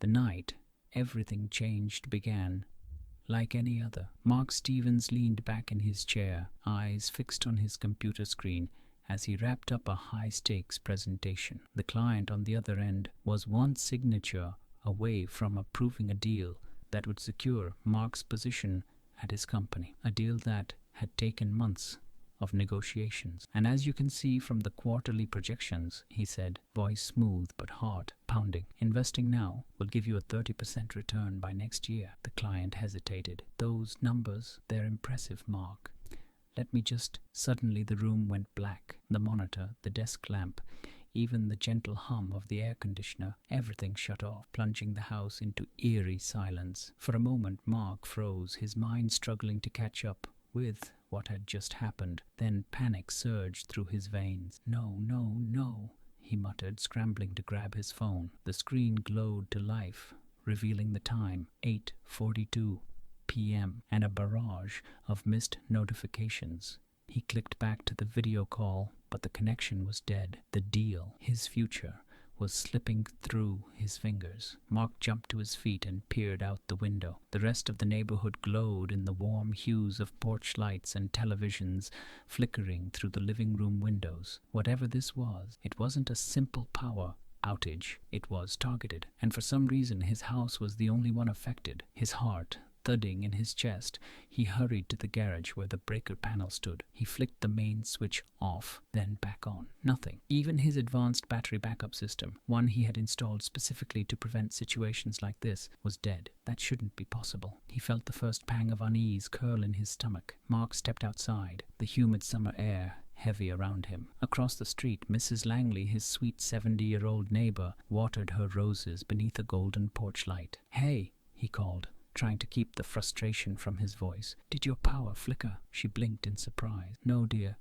The night everything changed began. Like any other, Mark Stevens leaned back in his chair, eyes fixed on his computer screen as he wrapped up a high-stakes presentation. The client on the other end was one signature away from approving a deal that would secure Mark's position at his company, a deal that had taken months of negotiations. And as you can see from the quarterly projections, he said, voice smooth but heart pounding, investing now will give you a 30% return by next year. The client hesitated. Those numbers, they're impressive, Mark. Let me just... Suddenly the room went black. The monitor, the desk lamp, even the gentle hum of the air conditioner, everything shut off, plunging the house into eerie silence. For a moment Mark froze, his mind struggling to catch up with what had just happened. Then panic surged through his veins. No, no, no, he muttered, scrambling to grab his phone. The screen glowed to life, revealing the time, 8:42 p.m., and a barrage of missed notifications. He clicked back to the video call, but the connection was dead. The deal, his future, was slipping through his fingers. Mark jumped to his feet and peered out the window. The rest of the neighborhood glowed in the warm hues of porch lights and televisions flickering through the living room windows. Whatever this was, it wasn't a simple power outage. It was targeted, and for some reason his house was the only one affected. His heart thudding in his chest, he hurried to the garage where the breaker panel stood. He flicked the main switch off, then back on. Nothing. Even his advanced battery backup system, one he had installed specifically to prevent situations like this, was dead. That shouldn't be possible. He felt the first pang of unease curl in his stomach. Mark stepped outside, the humid summer air heavy around him. Across the street, Mrs. Langley, his sweet 70-year-old neighbor, watered her roses beneath a golden porch light. "Hey," he called, trying to keep the frustration from his voice. "Did your power flicker?" She blinked in surprise. "No, dear.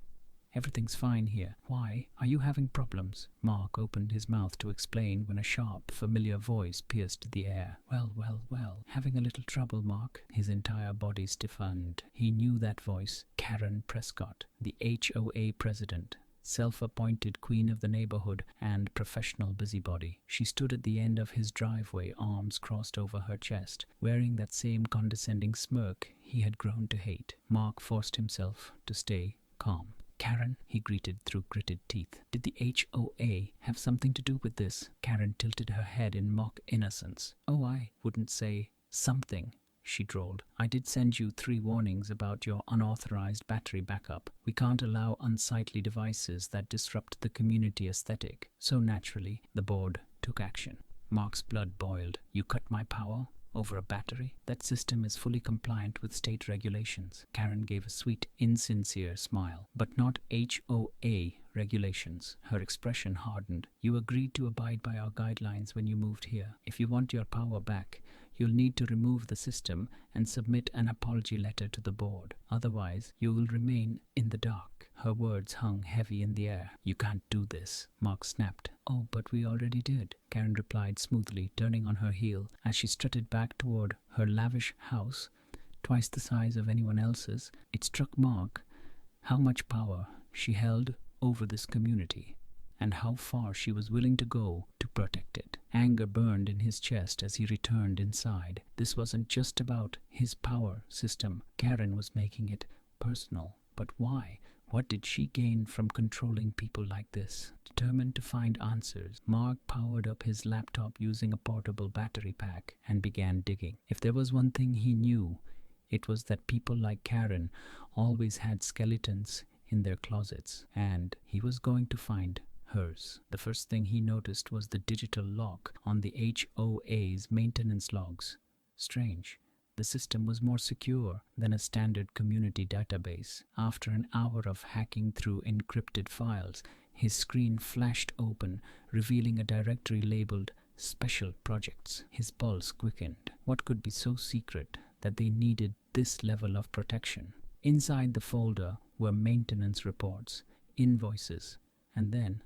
Everything's fine here." "Why? Are you having problems?" Mark opened his mouth to explain when a sharp, familiar voice pierced the air. Well, having a little trouble, Mark." His entire body stiffened. He knew that voice. Karen Prescott, the HOA president, self-appointed queen of the neighborhood and professional busybody. She stood at the end of his driveway, arms crossed over her chest, wearing that same condescending smirk he had grown to hate. Mark forced himself to stay calm. "Karen," he greeted through gritted teeth. "Did the HOA have something to do with this?" Karen tilted her head in mock innocence. "Oh, I wouldn't say something," she drawled. "I did send you 3 warnings about your unauthorized battery backup. We can't allow unsightly devices that disrupt the community aesthetic." So naturally, the board took action. Mark's blood boiled. "You cut my power over a battery? That system is fully compliant with state regulations." Karen gave a sweet, insincere smile. "But not HOA regulations." Her expression hardened. "You agreed to abide by our guidelines when you moved here. If you want your power back, you'll need to remove the system and submit an apology letter to the board. Otherwise, you will remain in the dark." Her words hung heavy in the air. "You can't do this," Mark snapped. "Oh, but we already did," Karen replied smoothly, turning on her heel as she strutted back toward her lavish house, twice the size of anyone else's. It struck Mark how much power she held over this community, and how far she was willing to go to protect it. Anger burned in his chest as he returned inside. This wasn't just about his power system. Karen was making it personal. But why? What did she gain from controlling people like this? Determined to find answers, Mark powered up his laptop using a portable battery pack and began digging. If there was one thing he knew, it was that people like Karen always had skeletons in their closets, and he was going to find hers. The first thing he noticed was the digital lock on the HOA's maintenance logs. Strange. The system was more secure than a standard community database. After an hour of hacking through encrypted files, his screen flashed open, revealing a directory labeled Special Projects. His pulse quickened. What could be so secret that they needed this level of protection? Inside the folder were maintenance reports, invoices, and then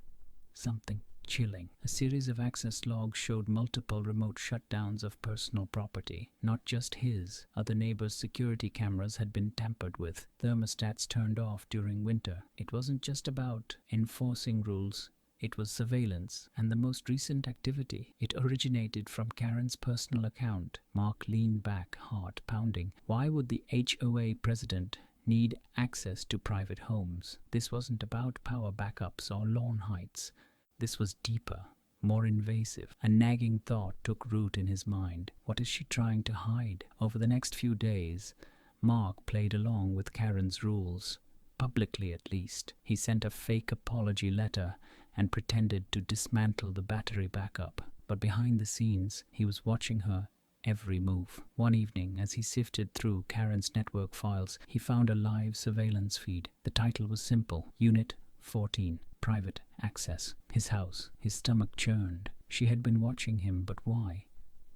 something chilling. A series of access logs showed multiple remote shutdowns of personal property, not just his. Other neighbors' security cameras had been tampered with, thermostats turned off during winter. It wasn't just about enforcing rules, It was surveillance, and the most recent activity. It originated from Karen's personal account. Mark leaned back, heart pounding. Why would the HOA president need access to private homes? This wasn't about power backups or lawn heights. This was deeper, more invasive. A nagging thought took root in his mind. What is she trying to hide? Over the next few days, Mark played along with Karen's rules. Publicly, at least. He sent a fake apology letter and pretended to dismantle the battery backup. But behind the scenes, he was watching her every move. One evening, as he sifted through Karen's network files, he found a live surveillance feed. The title was simple: Unit 14, Private Access. His house. His stomach churned. She had been watching him, but why?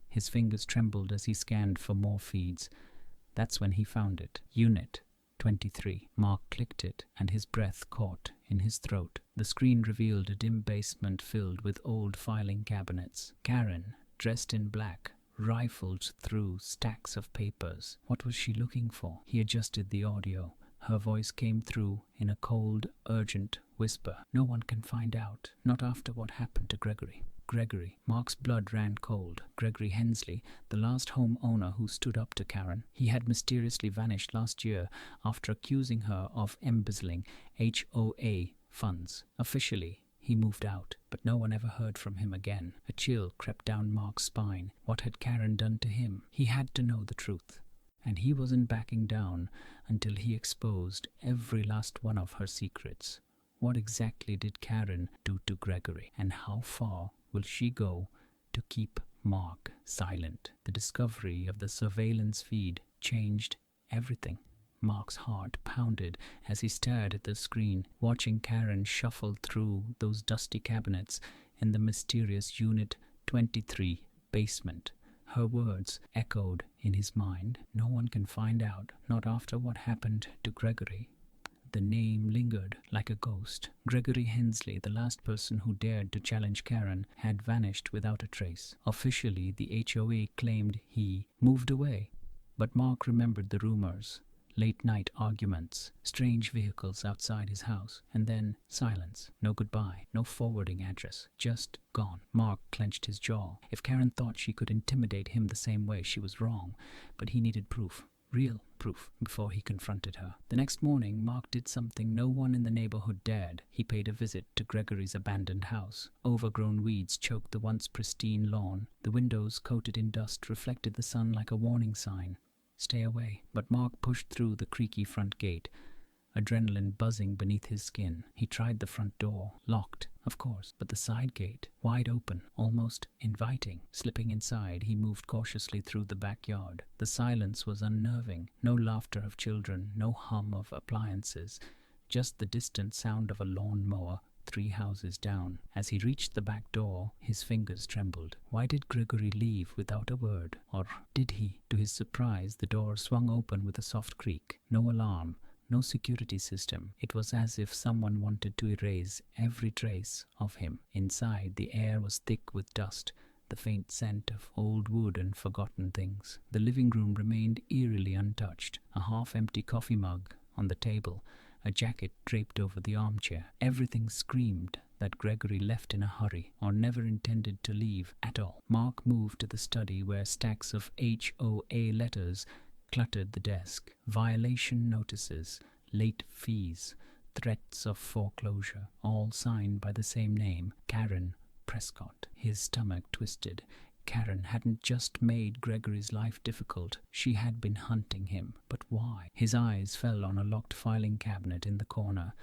His fingers trembled as he scanned for more feeds. That's when he found it. Unit 23. Mark clicked it, and his breath caught in his throat. The screen revealed a dim basement filled with old filing cabinets. Karen, dressed in black, rifled through stacks of papers. What was she looking for? He adjusted the audio. Her voice came through in a cold, urgent whisper. No one can find out. Not after what happened to Gregory. Gregory. Mark's blood ran cold. Gregory Hensley, the last homeowner who stood up to Karen. He had mysteriously vanished last year after accusing her of embezzling HOA funds. Officially, he moved out, but no one ever heard from him again. A chill crept down Mark's spine. What had Karen done to him? He had to know the truth. And he wasn't backing down until he exposed every last one of her secrets. What exactly did Karen do to Gregory, and how far will she go to keep Mark silent? The discovery of the surveillance feed changed everything. Mark's heart pounded as he stared at the screen, watching Karen shuffle through those dusty cabinets in the mysterious Unit 23 basement. Her words echoed in his mind. No one can find out, not after what happened to Gregory. The name lingered like a ghost. Gregory Hensley, the last person who dared to challenge Karen, had vanished without a trace. Officially, the HOA claimed he moved away. But Mark remembered the rumors. Late-night arguments, strange vehicles outside his house, and then silence. No goodbye, no forwarding address, just gone. Mark clenched his jaw. If Karen thought she could intimidate him the same way, she was wrong. But he needed proof. Real proof, before he confronted her. The next morning, Mark did something no one in the neighborhood dared. He paid a visit to Gregory's abandoned house. Overgrown weeds choked the once pristine lawn. The windows, coated in dust, reflected the sun like a warning sign. Stay away. But Mark pushed through the creaky front gate, adrenaline buzzing beneath his skin. He tried the front door. Locked, of course, but the side gate, wide open, almost inviting. Slipping inside, he moved cautiously through the backyard. The silence was unnerving. No laughter of children, no hum of appliances, just the distant sound of a lawnmower 3 houses down. As he reached the back door, his fingers trembled. Why did Gregory leave without a word? Or did he? To his surprise, the door swung open with a soft creak. No alarm, no security system. It was as if someone wanted to erase every trace of him. Inside, the air was thick with dust, the faint scent of old wood and forgotten things. The living room remained eerily untouched. A half-empty coffee mug on the table, a jacket draped over the armchair. Everything screamed that Gregory left in a hurry, or never intended to leave at all. Mark moved to the study where stacks of HOA letters cluttered the desk. Violation notices, late fees, threats of foreclosure, all signed by the same name, Karen Prescott. His stomach twisted. Karen hadn't just made Gregory's life difficult, she had been hunting him. But why? His eyes fell on a locked filing cabinet in the corner.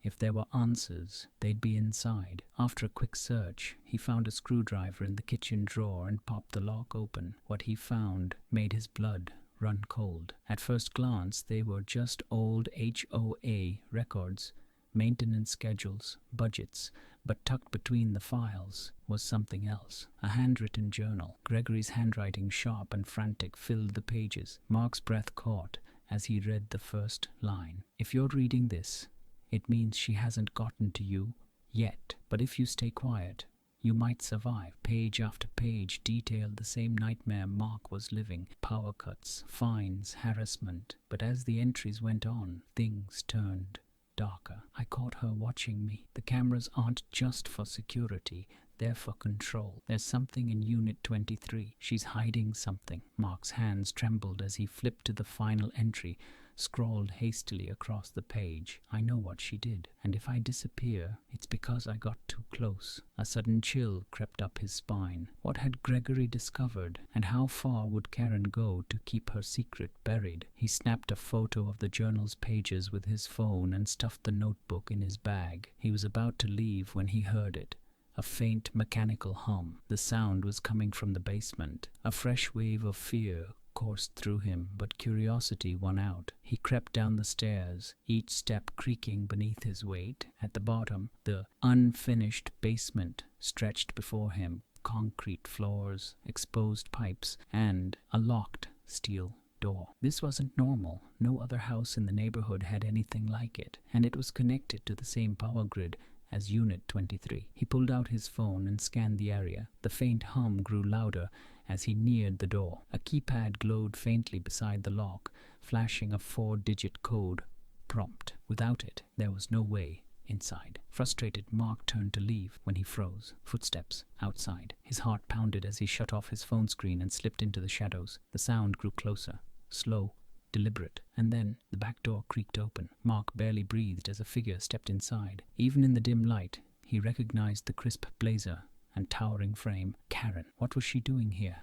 If there were answers, they'd be inside. After a quick search, he found a screwdriver in the kitchen drawer and popped the lock open. What he found made his blood run cold. At first glance, they were just old HOA records, maintenance schedules, budgets, but tucked between the files was something else. A handwritten journal. Gregory's handwriting, sharp and frantic, filled the pages. Mark's breath caught as he read the first line. If you're reading this, it means she hasn't gotten to you yet. But if you stay quiet, you might survive. Page after page detailed the same nightmare Mark was living. Power cuts, fines, harassment. But as the entries went on, things turned darker. I caught her watching me. The cameras aren't just for security, they're for control. There's something in Unit 23. She's hiding something. Mark's hands trembled as he flipped to the final entry, scrawled hastily across the page. I know what she did, and if I disappear, it's because I got too close. A sudden chill crept up his spine. What had Gregory discovered, and how far would Karen go to keep her secret buried? He snapped a photo of the journal's pages with his phone and stuffed the notebook in his bag. He was about to leave when he heard it. A faint mechanical hum. The sound was coming from the basement. A fresh wave of fear coursed through him, but curiosity won out. He crept down the stairs, each step creaking beneath his weight. At the bottom, the unfinished basement stretched before him. Concrete floors, exposed pipes, and a locked steel door. This wasn't normal. No other house in the neighborhood had anything like it, and it was connected to the same power grid as Unit 23. He pulled out his phone and scanned the area. The faint hum grew louder as he neared the door. A keypad glowed faintly beside the lock, flashing a 4-digit code prompt. Without it, there was no way inside. Frustrated, Mark turned to leave when he froze. Footsteps outside. His heart pounded as he shut off his phone screen and slipped into the shadows. The sound grew closer, slow, deliberate, and then the back door creaked open. Mark barely breathed as a figure stepped inside. Even in the dim light, he recognized the crisp blazer and towering frame. Karen. What was she doing here?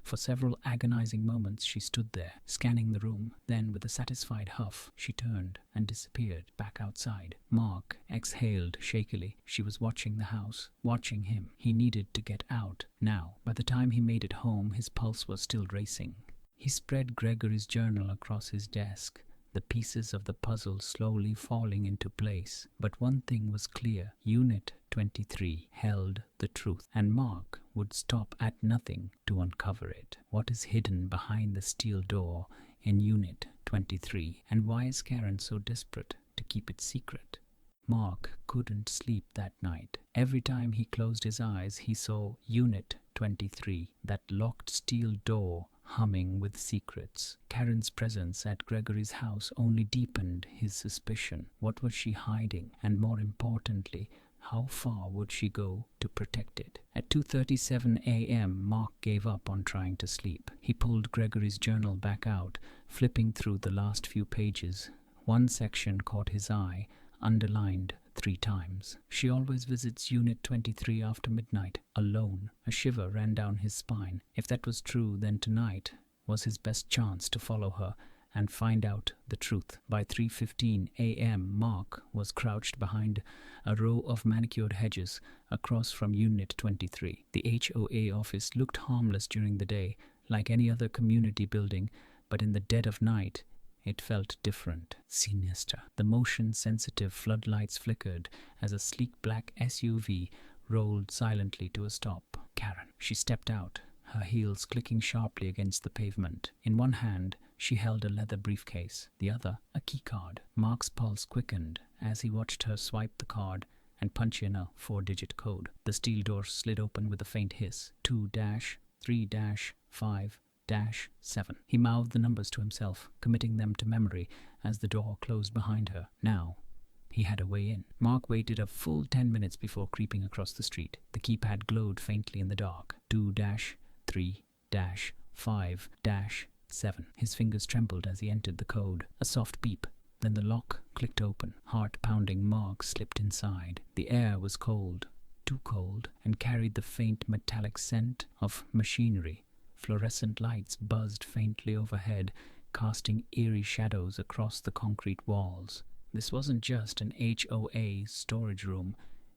For several agonizing moments she stood there, scanning the room. Then, with a satisfied huff, she turned and disappeared back outside. Mark exhaled shakily. She was watching the house, watching him. He needed to get out now. By the time he made it home, his pulse was still racing. He spread Gregory's journal across his desk, the pieces of the puzzle slowly falling into place. But one thing was clear. Unit 23 held the truth, and Mark would stop at nothing to uncover it. What is hidden behind the steel door in Unit 23, and why is Karen so desperate to keep it secret? Mark couldn't sleep that night. Every time he closed his eyes, he saw Unit 23, that locked steel door humming with secrets. Karen's presence at Gregory's house only deepened his suspicion. What was she hiding? And more importantly, how far would she go to protect it? At 2:37 a.m., Mark gave up on trying to sleep. He pulled Gregory's journal back out, flipping through the last few pages. One section caught his eye, underlined 3 times. She always visits Unit 23 after midnight, alone. A shiver ran down his spine. If that was true, then tonight was his best chance to follow her and find out the truth. By 3:15 a.m., Mark was crouched behind a row of manicured hedges across from Unit 23. The HOA office looked harmless during the day, like any other community building, but in the dead of night, it felt different, sinister. The motion-sensitive floodlights flickered as a sleek black SUV rolled silently to a stop. Karen. She stepped out, her heels clicking sharply against the pavement. In one hand, she held a leather briefcase, the other, a keycard. Mark's pulse quickened as he watched her swipe the card and punch in a 4-digit code. The steel door slid open with a faint hiss. 2-3-5-7. He mouthed the numbers to himself, committing them to memory as the door closed behind her. Now, he had a way in. Mark waited a full 10 minutes before creeping across the street. The keypad glowed faintly in the dark. 2-3-5-7. His fingers trembled as he entered the code. A soft beep. Then the lock clicked open. Heart-pounding, Mark slipped inside. The air was cold, too cold, and carried the faint metallic scent of machinery. Fluorescent lights buzzed faintly overhead, casting eerie shadows across the concrete walls. This wasn't just an HOA storage room.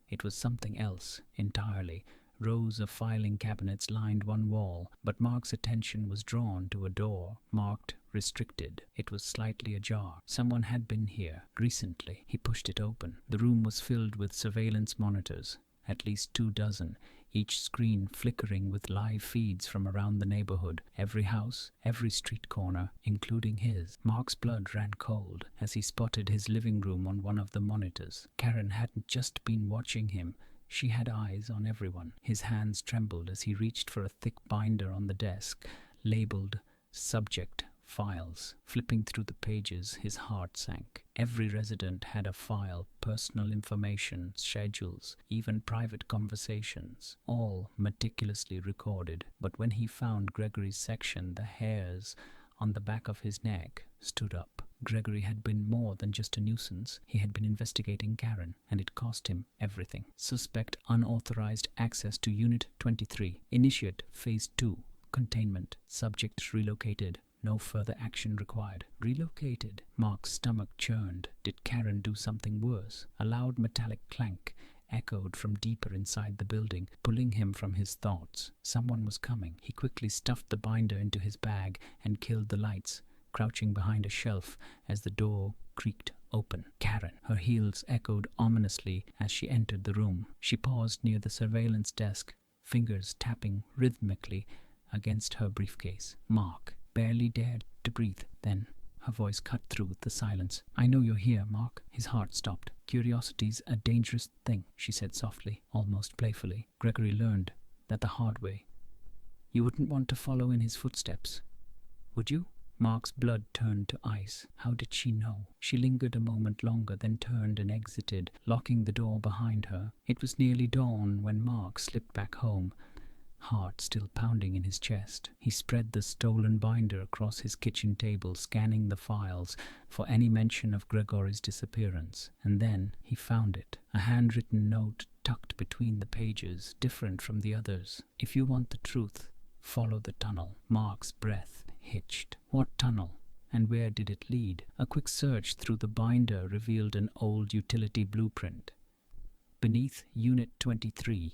It was something else entirely. Rows of filing cabinets lined one wall, but Mark's attention was drawn to a door marked restricted. It was slightly ajar. Someone had been here recently. He pushed it open. The room was filled with surveillance monitors, at least 24, each screen flickering with live feeds from around the neighborhood, every house, every street corner, including his. Mark's blood ran cold as he spotted his living room on one of the monitors. Karen hadn't just been watching him. She had eyes on everyone. His hands trembled as he reached for a thick binder on the desk, labeled Subject files. Flipping through the pages, his heart sank. Every resident had a file, personal information, schedules, even private conversations, all meticulously recorded. But when he found Gregory's section, the hairs on the back of his neck stood up. Gregory had been more than just a nuisance. He had been investigating Karen, and it cost him everything. Suspect unauthorized access to Unit 23. Initiate Phase 2. Containment. Subject relocated. No further action required. Relocated? Mark's stomach churned. Did Karen do something worse? A loud metallic clank echoed from deeper inside the building, pulling him from his thoughts. Someone was coming. He quickly stuffed the binder into his bag and killed the lights, crouching behind a shelf as the door creaked open. Karen. Her heels echoed ominously as she entered the room. She paused near the surveillance desk, fingers tapping rhythmically against her briefcase. Mark barely dared to breathe. Then her voice cut through the silence. "I know you're here, Mark." His heart stopped. "Curiosity's a dangerous thing," she said softly, almost playfully. Gregory learned that the hard way. You wouldn't want to follow in his footsteps, would you? Mark's blood turned to ice. How did she know? She lingered a moment longer, then turned and exited, locking the door behind her. It was nearly dawn when Mark slipped back home, heart still pounding in his chest. He spread the stolen binder across his kitchen table, scanning the files for any mention of Gregory's disappearance. And then he found it. A handwritten note tucked between the pages, different from the others. "If you want the truth, follow the tunnel." Mark's breath hitched. What tunnel? And where did it lead? A quick search through the binder revealed an old utility blueprint. Beneath Unit 23,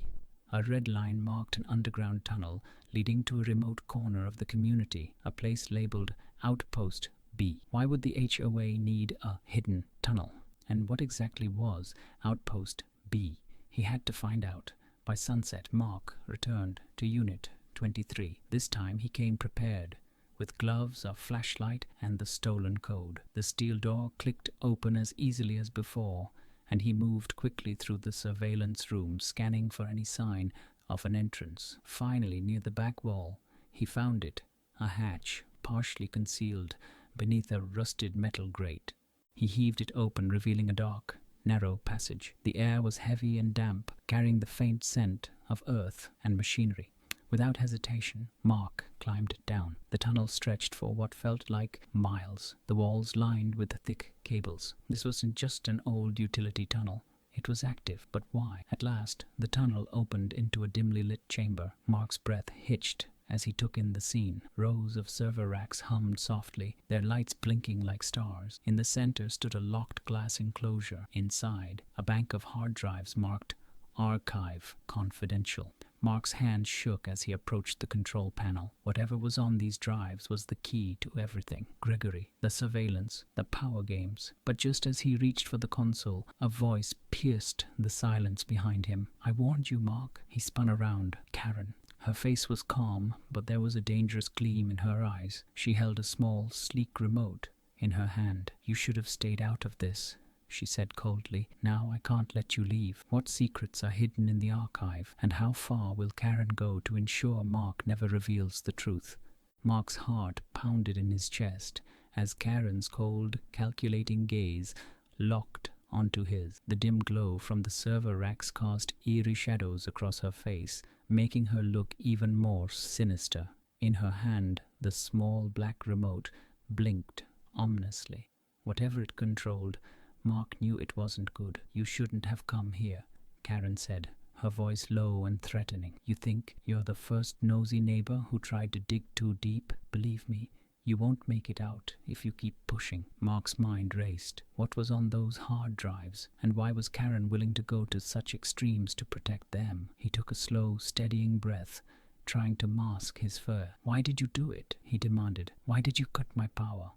a red line marked an underground tunnel leading to a remote corner of the community, a place labeled Outpost B. Why would the HOA need a hidden tunnel? And what exactly was Outpost B? He had to find out. By sunset, Mark returned to Unit 23. This time he came prepared, with gloves, a flashlight, and the stolen code. The steel door clicked open as easily as before, and he moved quickly through the surveillance room, scanning for any sign of an entrance. Finally, near the back wall, he found it, a hatch, partially concealed beneath a rusted metal grate. He heaved it open, revealing a dark, narrow passage. The air was heavy and damp, carrying the faint scent of earth and machinery. Without hesitation, Mark climbed down. The tunnel stretched for what felt like miles, the walls lined with thick cables. This wasn't just an old utility tunnel. It was active, but why? At last, the tunnel opened into a dimly lit chamber. Mark's breath hitched as he took in the scene. Rows of server racks hummed softly, their lights blinking like stars. In the center stood a locked glass enclosure. Inside, a bank of hard drives marked Archive Confidential. Mark's hand shook as he approached the control panel. Whatever was on these drives was the key to everything. Gregory, the surveillance, the power games. But just as he reached for the console, a voice pierced the silence behind him. "I warned you, Mark." He spun around. Karen. Her face was calm, but there was a dangerous gleam in her eyes. She held a small, sleek remote in her hand. "You should have stayed out of this," she said coldly. "Now I can't let you leave. What secrets are hidden in the archive, and how far will Karen go to ensure Mark never reveals the truth?" Mark's heart pounded in his chest as Karen's cold, calculating gaze locked onto his. The dim glow from the server racks cast eerie shadows across her face, making her look even more sinister. In her hand, the small black remote blinked ominously. Whatever it controlled, Mark knew it wasn't good. "You shouldn't have come here," Karen said, her voice low and threatening. "You think you're the first nosy neighbor who tried to dig too deep? Believe me, you won't make it out if you keep pushing." Mark's mind raced. What was on those hard drives, and why was Karen willing to go to such extremes to protect them? He took a slow, steadying breath, trying to mask his fear. "Why did you do it?" he demanded. "Why did you cut my power?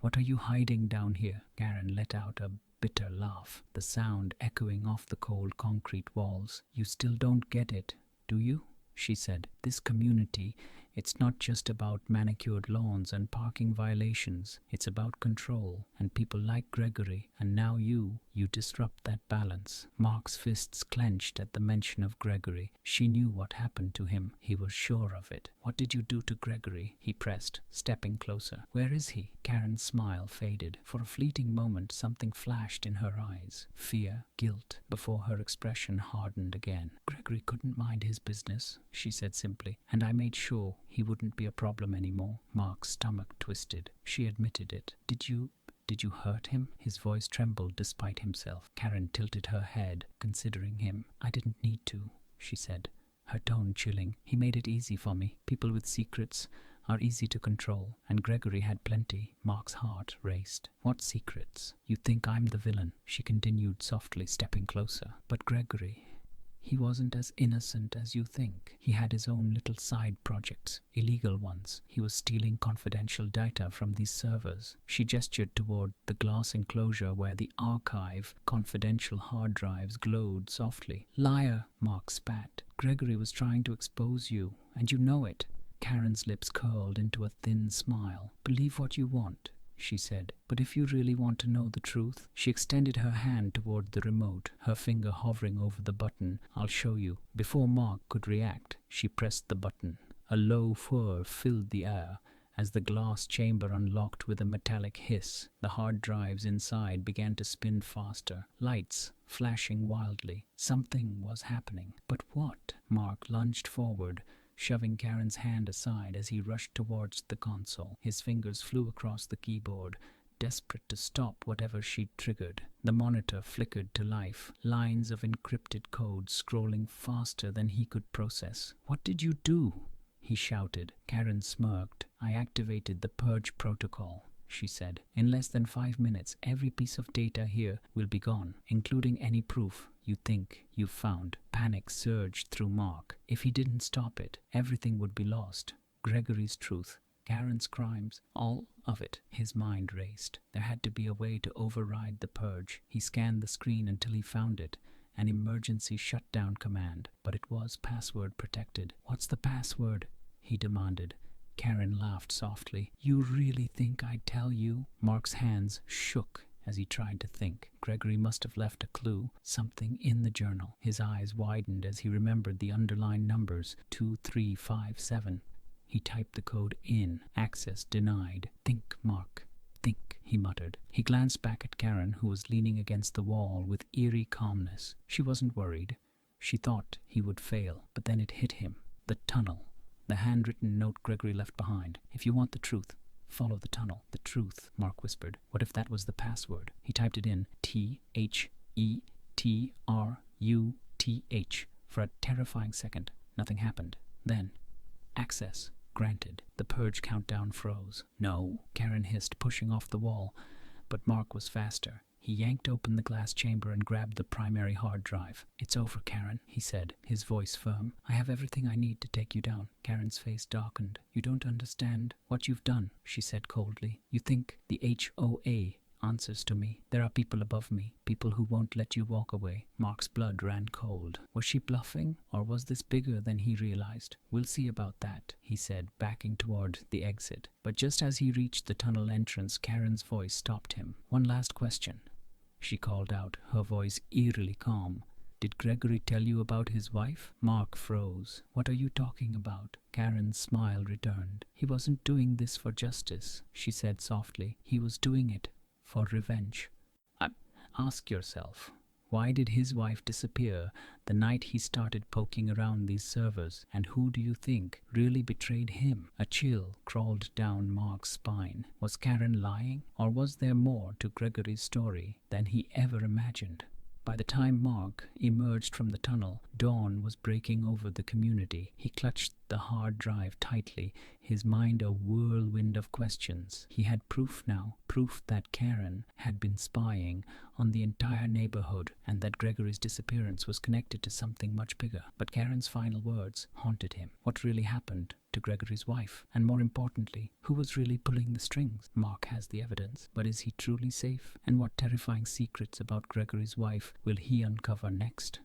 What are you hiding down here?" Karen let out a bitter laugh, the sound echoing off the cold concrete walls. "You still don't get it, do you?" she said. "This community It's not just about manicured lawns and parking violations. It's about control and people like Gregory. And now you disrupt that balance. Mark's fists clenched at the mention of Gregory. She knew what happened to him. He was sure of it. What did you do to Gregory? He pressed, stepping closer. Where is he? Karen's smile faded. For a fleeting moment, something flashed in her eyes. Fear, guilt, before her expression hardened again. Gregory couldn't mind his business, she said simply, and I made sure he wouldn't be a problem anymore. Mark's stomach twisted. She admitted it. Did you hurt him? His voice trembled despite himself. Karen tilted her head, considering him. I didn't need to, she said, her tone chilling. He made it easy for me. People with secrets are easy to control, and Gregory had plenty. Mark's heart raced. What secrets? You think I'm the villain, she continued softly, stepping closer. But Gregory, he wasn't as innocent as you think. He had his own little side projects, illegal ones. He was stealing confidential data from these servers. She gestured toward the glass enclosure where the archive, confidential hard drives glowed softly. Liar, Mark spat. Gregory was trying to expose you, and you know it. Karen's lips curled into a thin smile. Believe what you want, she said, but if you really want to know the truth. She extended her hand toward the remote, her finger hovering over the button. I'll show you. Before Mark could react, she pressed the button. A low whir filled the air as the glass chamber unlocked with a metallic hiss. The hard drives inside began to spin faster, lights flashing wildly. Something was happening. But what? Mark lunged forward, shoving Karen's hand aside as he rushed towards the console. His fingers flew across the keyboard, desperate to stop whatever she'd triggered. The monitor flickered to life, lines of encrypted code scrolling faster than he could process. What did you do? He shouted. Karen smirked. I activated the purge protocol, she said. In less than 5 minutes, every piece of data here will be gone, including any proof you think you've found. Panic surged through Mark. If he didn't stop it, everything would be lost. Gregory's truth, Karen's crimes, all of it. His mind raced. There had to be a way to override the purge. He scanned the screen until he found it. An emergency shutdown command, but it was password protected. What's the password? He demanded. Karen laughed softly. You really think I'd tell you? Mark's hands shook as he tried to think. Gregory must have left a clue, something in the journal. His eyes widened as he remembered the underlined numbers, 2357. He typed the code in. Access denied. Think, Mark. Think, he muttered. He glanced back at Karen, who was leaning against the wall with eerie calmness. She wasn't worried. She thought he would fail, but then it hit him. The tunnel. The handwritten note Gregory left behind. If you want the truth, follow the tunnel. The truth, Mark whispered. What if that was the password? He typed it in. THETRUTH. For a terrifying second, nothing happened. Then, access granted. The purge countdown froze. No, Karen hissed, pushing off the wall. But Mark was faster. He yanked open the glass chamber and grabbed the primary hard drive. It's over, Karen, he said, his voice firm. I have everything I need to take you down. Karen's face darkened. You don't understand what you've done, she said coldly. You think the HOA answers to me. There are people above me, people who won't let you walk away. Mark's blood ran cold. Was she bluffing, or was this bigger than he realized? We'll see about that, he said, backing toward the exit. But just as he reached the tunnel entrance, Karen's voice stopped him. One last question, she called out, her voice eerily calm. Did Gregory tell you about his wife? Mark froze. What are you talking about? Karen's smile returned. He wasn't doing this for justice, she said softly. He was doing it for revenge. Ask yourself, why did his wife disappear the night he started poking around these servers? And who do you think really betrayed him? A chill crawled down Mark's spine. Was Karen lying? Or was there more to Gregory's story than he ever imagined? By the time Mark emerged from the tunnel, dawn was breaking over the community. He clutched the hard drive tightly, his mind a whirlwind of questions. He had proof now, proof that Karen had been spying on the entire neighborhood and that Gregory's disappearance was connected to something much bigger. But Karen's final words haunted him. What really happened to Gregory's wife? And more importantly, who was really pulling the strings? Mark has the evidence, but is he truly safe? And what terrifying secrets about Gregory's wife will he uncover next?